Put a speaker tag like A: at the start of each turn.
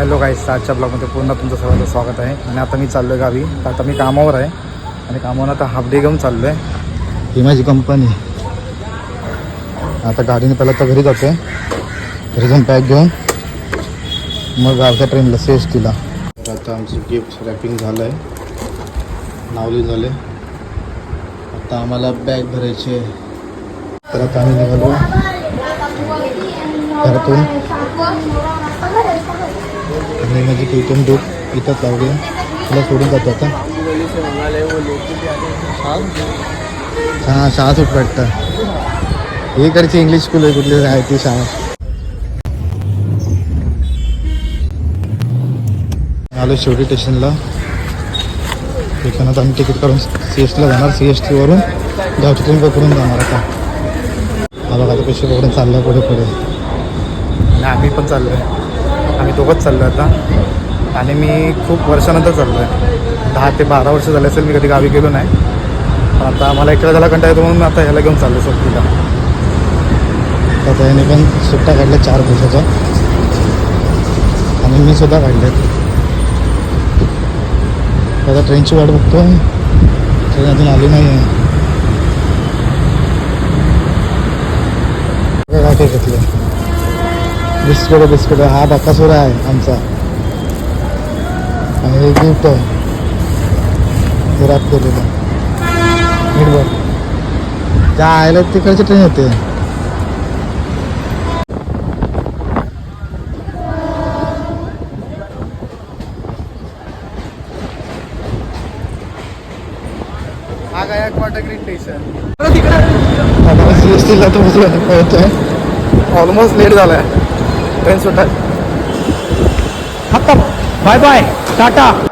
A: Hello गाईस, आजच्या ब्लॉगमध्ये पुन्हा तुमचं सर्वांचं स्वागत आहे. आणि आता मी चाललो आहे गावी. तर आता मी कामावर आहे आणि कामावर आता हाफ डे घेऊन चाललो आहे. ही माझी कंपनी. आता गाडीने पहिला तर घरी जातो आहे. घरी जाऊन पॅक घेऊन मग गावच्या ट्रेनला CSTला. आता आमचं गिफ्ट रॅपिंग झालं आहे, नावली झाले. आता आम्हाला बॅग भरायची आहे. तर आता आम्ही निघालो घरातून. आणि माझी इथून डूब इथंच लावली आहे. तुला सोडून जातो आता. हां, शाळा सुट वाटतं. इकडची इंग्लिश स्कूल आहे, कुठली आहे ती शाळा. आलो शेवटी स्टेशनला. त्याच्यानंतर आम्ही तिकीट काढून CSTला जाणार. CSTवरून गावची ट्रेन पकडून जाणार. आता मला आता पैसे पकडून चाललं आहे पुढे पुढे. आणि आम्ही पण चाललो आहे. आम्ही दोघंच चाललो आहे आता. आणि मी खूप वर्षानंतर चाललो आहे. 10 ते 12 वर्ष झाले असेल मी कधी गावी गेलो नाही. पण आता मला एकटा झाला कंटाळा येतो, म्हणून आता ह्याला घेऊन चाललो सोबतीला. आता याने पण सुट्ट्या काढल्या 4 दिवसाच्या. आणि मी सुद्धा काढल्यात. आता ट्रेनची वाट बघतो. ट्रेन अजून आली नाही आहे. काय घेतलं बिस्किट. हा बकासूर आहे आमचा. आणि हे गिफ्ट आहे, हे रॅप केलेलं. नीट बघ, त्या आयला तिकडची ट्रेन येते. हा गायकवाड ग्रीन स्टेशन. आता CSTला तो पोहोचतोय. ऑलमोस्ट लेट झाला आहे. ट्रेन सुटाय. Bye bye, Tata.